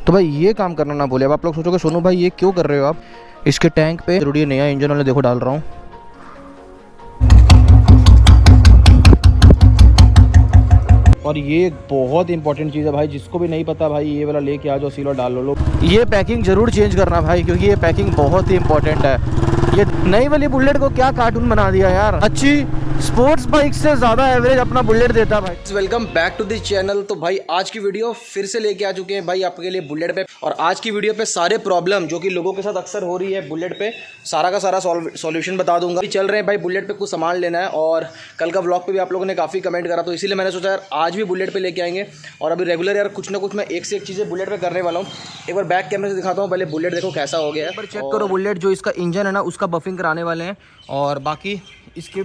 तो भाई ये काम करना ना बोले। अब आप लोग सोचोगे सोनू भाई ये क्यों कर रहे हो आप। इसके टैंक पे जरूरी है नया इंजन वाले, देखो डाल रहा हूँ। और ये बहुत इंपॉर्टेंट चीज़ है भाई, जिसको भी नहीं पता भाई ये वाला लेके आ जाओ, सील और डाल लो। ये पैकिंग जरूर चेंज करना भाई, क्योंकि ये पैकिंग बहुत ही इंपॉर्टेंट है। ये नई वाली बुलेट को क्या कार्टून बना दिया यार। अच्छी स्पोर्ट्स बाइक से ज़्यादा एवरेज अपना बुलेट देता भाई। Welcome back to this channel. तो भाई आज की वीडियो फिर से लेके आ चुके हैं भाई आपके लिए बुलेट पे। और आज की वीडियो पे सारे प्रॉब्लम जो कि लोगों के साथ अक्सर हो रही है बुलेट पे, सारा का सारा सॉल्यूशन बता दूंगा। चल रहे हैं भाई बुलेट पे कुछ सामान लेना है, और कल का व्लॉग पे भी आप लोगों ने काफ़ी कमेंट करा, तो इसीलिए मैंने सोचा यार आज भी बुलेट पे लेके आएंगे। और अभी रेगुलर यार कुछ ना कुछ मैं एक से एक चीज़ें बुलेट पे करने वाला हूँ। एक बार बैक कैमरे से दिखाता हूँ, पहले बुलेट देखो कैसा हो गया है। पर चेक करो बुलेट, जो इसका इंजन है ना उसका बफिंग कराने वाले हैं। और बाकी इसके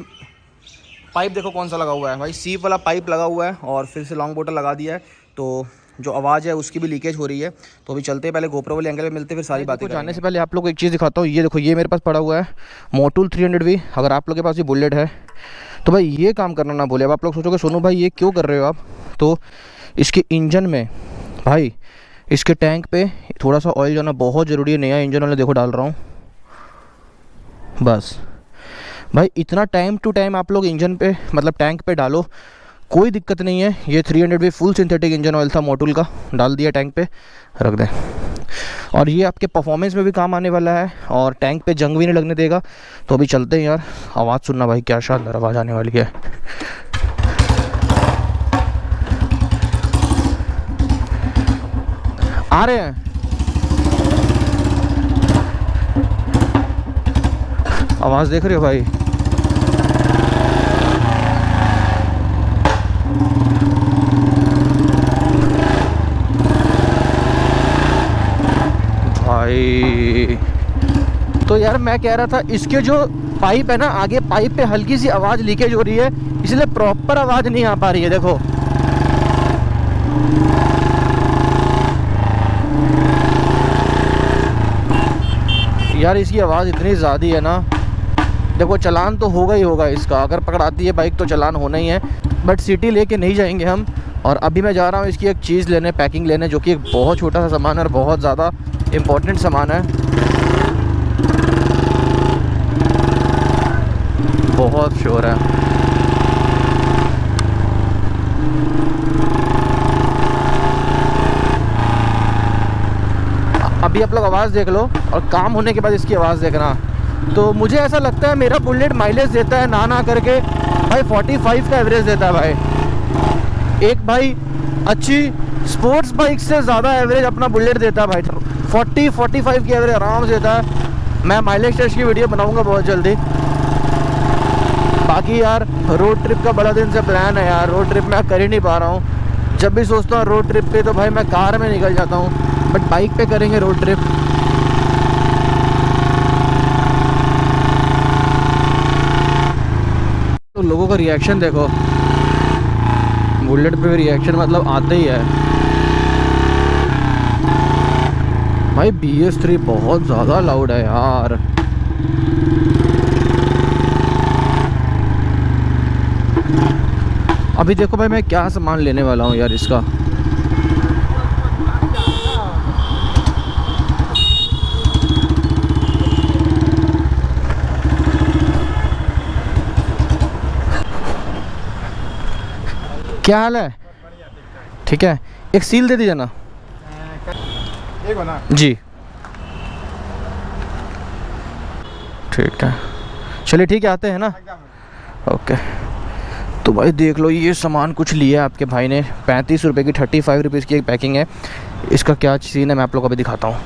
पाइप देखो कौन सा लगा हुआ है भाई, सीप वाला पाइप लगा हुआ है, और फिर से लॉन्ग बोतल लगा दिया है। तो जो आवाज़ है उसकी भी लीकेज हो रही है। तो अभी चलते हैं, पहले गोप्रो वाले एंगल पे मिलते हैं, फिर सारी बातें जाने से पहले आप लोग को एक चीज़ दिखाता हूँ। ये देखो, ये मेरे पास पड़ा हुआ है मोटूल 300V। अगर आप लोग के पास ये बुलेट है तो भाई ये काम करना ना बोले। अब आप लोग सोचोगे सोनू भाई ये क्यों कर रहे हो आप। तो इसके इंजन में भाई, इसके टैंक पे थोड़ा सा ऑयल जाना बहुत ज़रूरी है। नया इंजन वाले देखो डाल रहा हूँ बस भाई। इतना टाइम टू टाइम आप लोग इंजन पे मतलब टैंक पे डालो, कोई दिक्कत नहीं है। ये 300V full synthetic engine oil था मोटूल का, डाल दिया टैंक पे, रख दें। और ये आपके परफॉर्मेंस में भी काम आने वाला है, और टैंक पे जंग भी नहीं लगने देगा। तो अभी चलते हैं यार, आवाज़ सुनना भाई, क्या शानदार आवाज़ आने वाली है। आ रहे हैं, आवाज़ देख रहे हो भाई। भाई तो यार मैं कह रहा था, इसके जो पाइप है ना, आगे पाइप पे हल्की सी आवाज़ लीकेज हो रही है, इसलिए प्रॉपर आवाज़ नहीं आ पा रही है। देखो यार इसकी आवाज़ इतनी ज़्यादा है ना। देखो चलान तो होगा ही होगा इसका, अगर पकड़ाती है बाइक तो चलान होना ही है। बट सिटी लेके नहीं जाएंगे हम। और अभी मैं जा रहा हूँ इसकी एक चीज़ लेने, पैकिंग लेने, जो कि एक बहुत छोटा सा सामान है और बहुत ज़्यादा इम्पोर्टेंट सामान है। बहुत शोर है। अभी आप लोग आवाज़ देख लो, और काम होने के बाद इसकी आवाज़ देखना। तो मुझे ऐसा लगता है मेरा बुलेट माइलेज देता है ना करके भाई 45 का एवरेज देता है भाई। एक भाई अच्छी स्पोर्ट्स बाइक से ज़्यादा एवरेज अपना बुलेट देता है भाई। 40-45 की एवरेज आराम से देता है। मैं माइलेज टेस्ट की वीडियो बनाऊंगा बहुत जल्दी। बाकी यार रोड ट्रिप का बड़ा दिन से प्लान है यार, रोड ट्रिप मैं कर ही नहीं पा रहा हूँ। जब भी सोचता हूँ रोड ट्रिप पे तो भाई मैं कार में निकल जाता हूँ, बट बाइक पे करेंगे रोड ट्रिप। तो लोगों का रिएक्शन देखो, बुलेट पे रिएक्शन मतलब आते ही है भाई। BS3 बहुत ज़्यादा लाउड है यार। अभी देखो भाई मैं क्या सामान लेने वाला हूँ यार इसका। क्या हाल है? ठीक है, एक सील दे दीजिए ना। एक हो ना जी, ठीक है, चलिए ठीक है, आते हैं ना। ओके। तो भाई देख लो, ये सामान कुछ लिया आपके भाई ने। 35 रुपये की 35 रुपीज़ की एक पैकिंग है। इसका क्या सीन है मैं आप लोग को अभी दिखाता हूँ।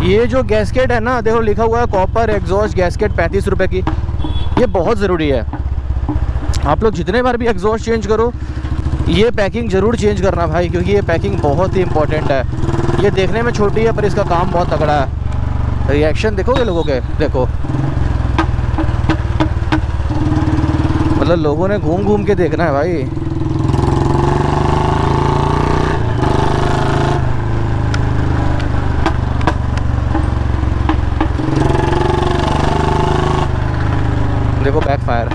ये जो गैस्केट है ना, देखो लिखा हुआ है कॉपर एग्जॉस्ट गैस्केट 35 रुपये की। ये बहुत ज़रूरी है। आप लोग जितने बार भी एग्जॉस्ट चेंज करो, ये पैकिंग ज़रूर चेंज करना भाई, क्योंकि ये पैकिंग बहुत ही इंपॉर्टेंट है। ये देखने में छोटी है पर इसका काम बहुत तगड़ा है। रिएक्शन देखोगे लोगों के, देखो मतलब लोगों ने घूम घूम के देखना है भाई। देखो बैक फायर,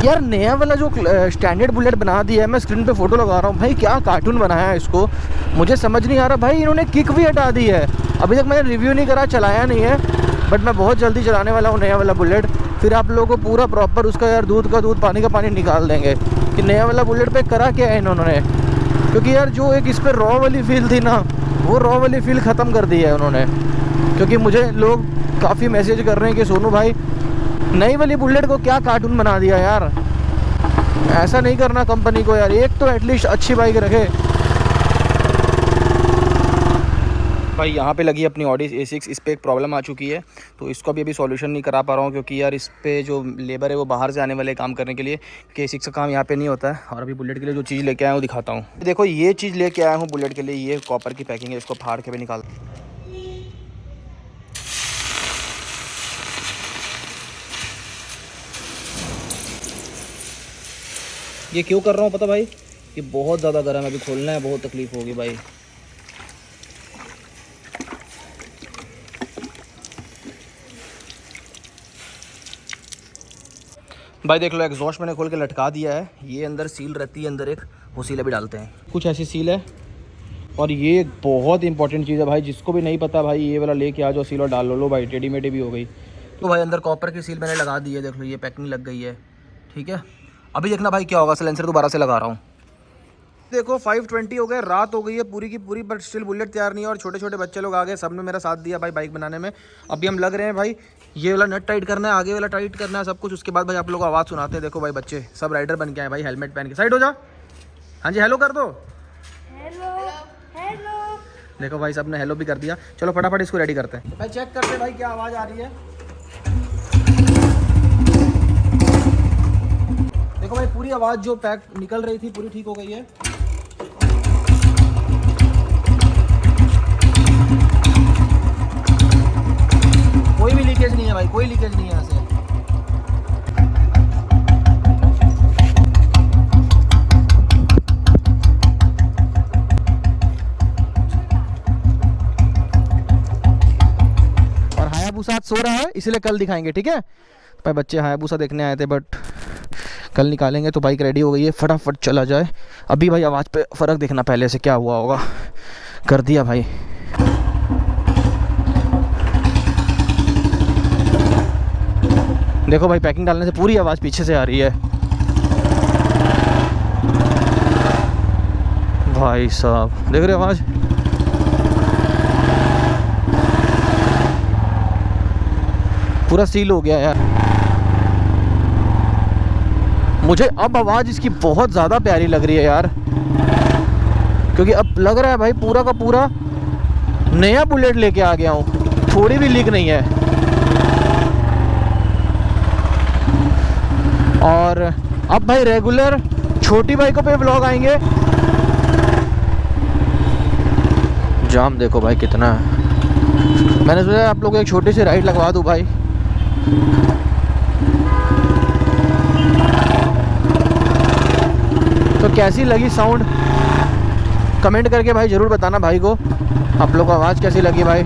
यार नया वाला जो स्टैंडर्ड बुलेट बना दिया है, मैं स्क्रीन पे फोटो लगा रहा हूँ भाई, क्या कार्टून बनाया है इसको, मुझे समझ नहीं आ रहा भाई। इन्होंने किक भी हटा दी है। अभी तक मैंने रिव्यू नहीं करा, चलाया नहीं है, बट मैं बहुत जल्दी चलाने वाला हूँ नया वाला बुलेट। फिर आप लोगों को पूरा प्रॉपर उसका यार दूध का दूध पानी का पानी निकाल देंगे कि नया वाला बुलेट पे करा क्या है इन्होंने। क्योंकि यार जो एक इस पर रॉ वाली फील थी ना, वो रॉ वाली फील ख़त्म कर दी है उन्होंने। क्योंकि मुझे लोग काफ़ी मैसेज कर रहे हैं कि सोनू भाई नई वाली बुलेट को क्या कार्टून बना दिया यार, ऐसा नहीं करना कंपनी को यार, एक तो एटलीस्ट अच्छी बाइक रखे। भाई यहाँ पे लगी अपनी ऑडी A6, इस पर एक प्रॉब्लम आ चुकी है, तो इसको अभी सॉल्यूशन नहीं करा पा रहा हूँ क्योंकि यार इस पे जो लेबर है वो बाहर से आने वाले काम करने के लिए, क्योंकि A6 का काम यहाँ पे नहीं होता है। और अभी बुलेट के लिए जो चीज़ लेके आया हूँ दिखाता हूँ। देखो ये चीज़ लेके आया हूँ बुलेट के लिए, ये कॉपर की पैकिंग है, इसको फाड़ के भी निकाल। ये क्यों कर रहा हूँ पता भाई, ये बहुत ज़्यादा गर्म है, अभी खोलना है, बहुत तकलीफ़ होगी भाई। भाई देख लो, एग्जॉस्ट मैंने खोल के लटका दिया है, ये अंदर सील रहती है, अंदर एक वो सील अभी डालते हैं, कुछ ऐसी सील है। और ये एक बहुत इंपॉर्टेंट चीज़ है भाई, जिसको भी नहीं पता भाई ये वाला लेके आ जाओ, सील और डाल लो भाई, टेढ़ी मेढ़ी भी हो गई। तो भाई अंदर कॉपर की सील मैंने लगा दी है, देख लो ये पैकिंग लग गई है, ठीक है। अभी देखना भाई क्या होगा, सिलेंसर दोबारा से लगा रहा हूँ। देखो 5:20 हो गए, रात हो गई है पूरी की पूरी, बट स्टिल बुलेट तैयार नहीं है। और छोटे छोटे बच्चे लोग आ गए, सबने मेरा साथ दिया भाई बाइक बनाने में। अभी हम लग रहे हैं भाई, ये वाला नट टाइट करना है, आगे वाला टाइट करना है, सब कुछ। उसके बाद भाई आप लोगों को आवाज़ सुनाते हैं। देखो भाई बच्चे सब राइडर बन के आए भाई, हेलमेट पहन के। साइड हो जा, हाँ जी हेलो कर दो। Hello hello. देखो भाई सबने हेलो भी कर दिया। चलो फटाफट इसको रेडी करते हैं भाई, चेक करते हैं भाई क्या आवाज़ आ रही है। देखो भाई पूरी आवाज़ जो पैक निकल रही थी पूरी ठीक हो गई है। कोई भी लीकेज नहीं है भाई, कोई लीकेज नहीं है यहाँ से। और हायाबुसा सो रहा है, इसलिए कल दिखाएंगे, ठीक है भाई। बच्चे हायाबुसा देखने आए थे, बट कल निकालेंगे। तो बाइक रेडी हो गई है, फटाफट चला जाए। अभी भाई आवाज़ पे फ़र्क देखना पहले से क्या हुआ होगा। कर दिया भाई। देखो भाई पैकिंग डालने से पूरी आवाज़ पीछे से आ रही है भाई साहब, देख रहे हो आवाज़। पूरा सील हो गया यार। मुझे अब आवाज़ इसकी बहुत ज़्यादा प्यारी लग रही है यार, क्योंकि अब लग रहा है भाई पूरा का पूरा नया बुलेट लेके आ गया हूँ, थोड़ी भी लीक नहीं है। और अब भाई रेगुलर छोटी बाइकों पे व्लॉग आएंगे। जाम देखो भाई कितना है। मैंने सोचा आप लोगों को एक छोटी सी राइड लगवा दूँ भाई। तो कैसी लगी साउंड, कमेंट करके भाई ज़रूर बताना भाई को, आप लोग को आवाज़ कैसी लगी भाई।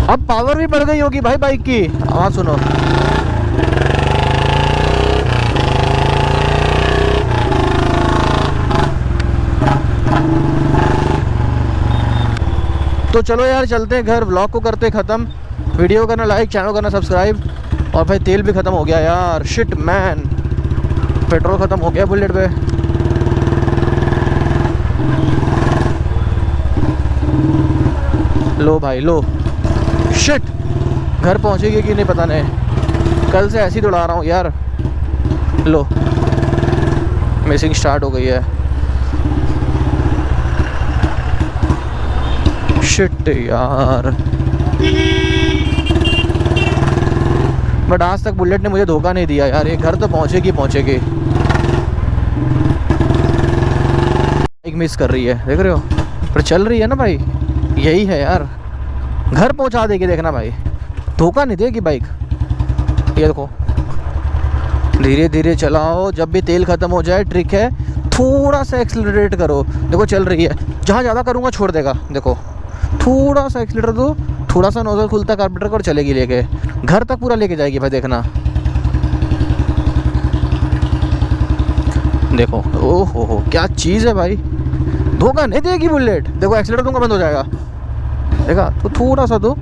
अब पावर भी बढ़ गई होगी भाई बाइक की, आवाज़ सुनो। तो चलो यार चलते हैं घर, व्लॉग को करते ख़त्म। वीडियो करना लाइक, चैनल करना सब्सक्राइब। और भाई तेल भी ख़त्म हो गया यार, शिट मैन, पेट्रोल ख़त्म हो गया बुलेट पे। लो भाई लो, शिट, घर पहुंचेगी कि नहीं पता नहीं, कल से ऐसे ही दौड़ा रहा हूँ यार। लो मिसिंग स्टार्ट हो गई है, शिट यार। बट आज तक बुलेट ने मुझे धोखा नहीं दिया यार, ये घर तो पहुंचेगी पहुंचेगी। एक मिस कर रही है, देख रहे हो, पर चल रही है ना भाई, यही है यार, घर पहुंचा देगी, देखना भाई, धोखा नहीं देगी बाइक। ये देखो धीरे धीरे चलाओ, जब भी तेल ख़त्म हो जाए ट्रिक है थोड़ा सा एक्सीलरेट करो। देखो चल रही है, जहाँ ज़्यादा करूँगा छोड़ देगा। देखो थोड़ा सा एक्सीलरेटर दो, थोड़ा सा नोजल खुलता कार्बोरेटर का और चलेगी लेके, घर तक पूरा लेके जाएगी भाई। देखना, देखो ओहो हो क्या चीज़ है भाई, धोखा नहीं देगी बुलेट। देखो एक्सीलरेटर दूंगा बंद हो जाएगा, देखा। तो थोड़ा सा दो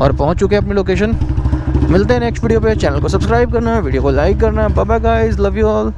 और पहुंच चुके हैं अपनी लोकेशन। मिलते हैं नेक्स्ट वीडियो पे। चैनल को सब्सक्राइब करना, वीडियो को लाइक करना। Bye bye guys, love you all.